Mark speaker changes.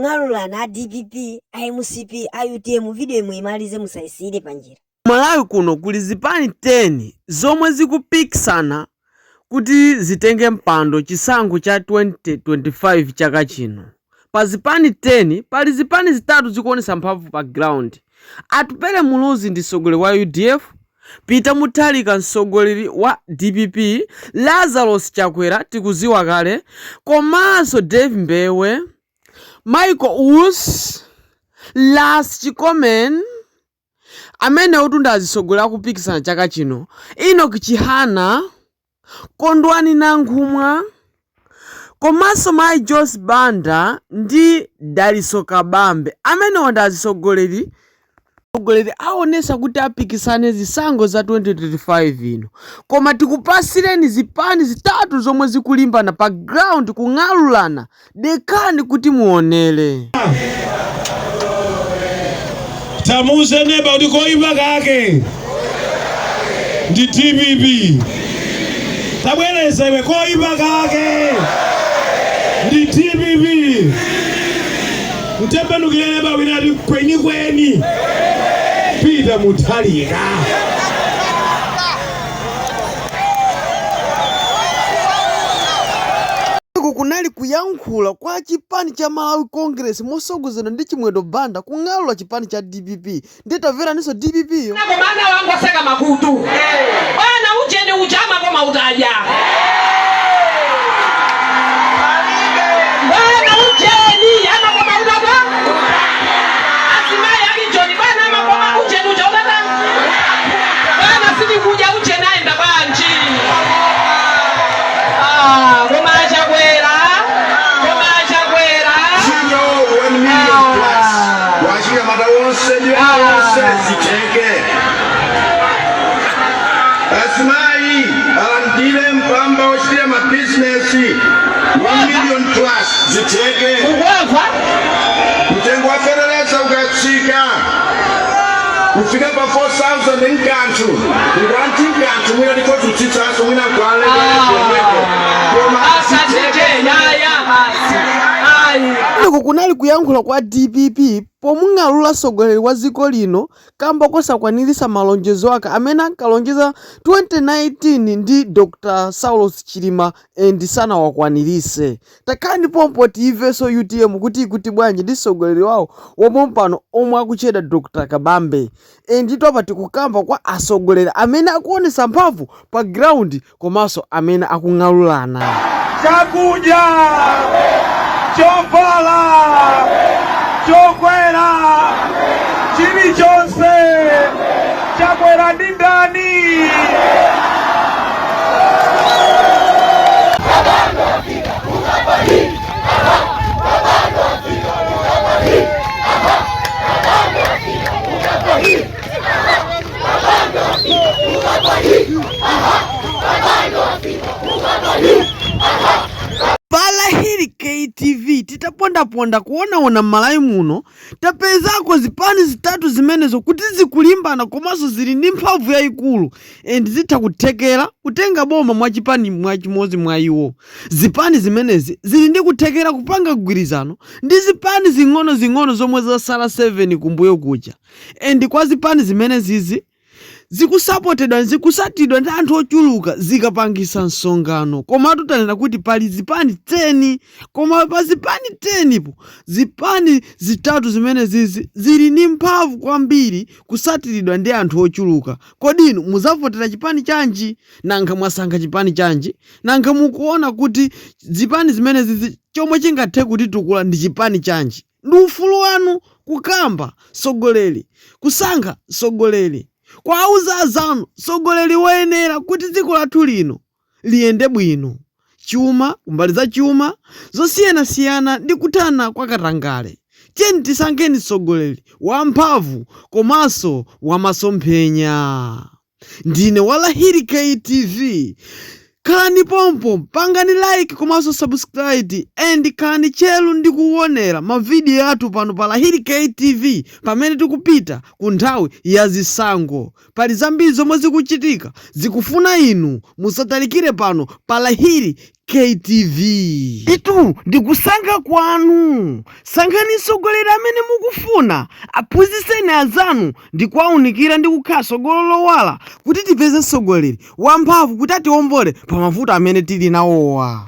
Speaker 1: ng'alulana DPP, IMCP, IUTM video imwimalize musaisire panjira.
Speaker 2: Malawi kuno kuli zipani 10 zomwe zikupikisana kuti zitenge mpando chisankho cha 2025 chaka chino. Pa zipani 10 pali zipani zitatu zikuonesa mphamvu pa ground. Atupele Muluzi ndi mtsogoleri wa UDF, Peter Mutharika mtsogoleri wa DPP, Lazarus Chakwera tikuziwa kale, komanso Dave Mbewe, Michael Us, Las Chikomen amene utunda azisogolera kupikisana chaka chino, Enoch Chihana, Kondwani Nankhumwa, komanso Mai Joyce Banda ndi Daliso Kabambe amene onda azisogoleri aonesa kuti apikisane zisankho za 2025 ino. Koma tikupasireni zipani zitatu zomwe zikulimbana pa ground kung'alulana, dekani kuti muonele.
Speaker 3: Tamuze neba udikoiba kake ndi DPP. Tabwereza iwe koiba kake ndi DPP. Mtembenukire neba winati kweni Peter Mutharika.
Speaker 2: Kunali kuyankhula kwa chipani cha Malawi Congress mosogozedwa ndi Chimwendo Banda kung'alula chipani cha DPP. Nditamvera niso DPP yo
Speaker 4: komanda wangu aseka makutu bana ucheni uchama koma utaja bana ucheni ama koma utaja asimai akichoni bana ama koma ucheni uchautata bana sidi kuja uche naenda banchi koma Chakwera
Speaker 5: washika matawonse ziteke asimai alandile mpamba washira mabizinesi 1 million plus ziteke mtengo wa federeza ukatsika kufika pa 4,000 nkanthu ngwanti nkanthu mwina ndikozi utsitsaso mwina kwale
Speaker 2: kunali kuyankhula kwa DPP pomung'alula mtsogoleri wa dziko lino kamba kosakwanirisa malonjezo ake amene ankalonjeza 2019 ndi Dr. Saulos Chilima and sanawakwanirise. Takani pompo tiveso UTM kuti bwanji ndi mtsogoleri wawo wapompano omwe akuchedwa Dr. Kabambe. Ndito apa tikukamba kwa atsogoleri amene akuonesa mphamvu pa ground komanso amene akung'alulana.
Speaker 3: Chakudya, chovala, chokwera, chilichonse Chakwera ndi ndani.
Speaker 2: Palahiri KTV titapondaponda kuonaona Malawi muno tapezako zipani zitatu zimenezo kuti zikulimbana komanso zili ndi mphamvu yayikulu zitha kuthekera kutenga boma mwa chipani mwachimodzi mwa iwo. Zipani zimenezi zili ndi kuthekera kupanga gwirizano ndi zipani zing'ono zomwe zasala 7 kumbuyo kucha. Kwa zipani zimenezizi zikusapotedwa zikusatidwa ndi anthu ochuluka zikapangisa msonkhano. Koma tutanena kuti pali zipani 10 koma pa zipani 10 po zipani zitatu zimenezizi zili ndi mphamvu kwambiri kusatiridwa ndi anthu ochuluka. Kodi inu muzavotera chipani chanji? Nanga mwasankha chipani chanji? Nanga mukuona kuti zipani zimenezizi chomwe chingathe kuti tukula ndi chipani chanji? Ndi ufulu wanu kukamba mtsogoleri, kusankha mtsogoleri, kwauza azanu mtsogoleri woyenera kuti dziko lathu lino liyende bwino. Chuma, kumbali za chuma zosiyanasiyana ndi kuthana kwa katangale. Tiyeni tisankheni mtsogoleri wamphamvu komanso wamasomphenya. Ndine Walahiri KTV. Khalani pompo, pangani like komanso subscribe khalani chelu ndi kuonera mavidiyo athu pano pa Lahiri KTV pamene tikupita ku nthawi ya zisankho. Pali zambiri zomwe zikuchitika zikufuna inu musatalikire pano pa Lahiri KTV. Itu ndikusankha kwanu. Sankhani mtsogoleri amene mukufuna, aphunzitseni azanu ndi kuwaunikira ndi kukhala tsogolo lowala kuti tipeze mtsogoleri wamphamvu kuti atiwombole pa mavuto amene tili nawowa.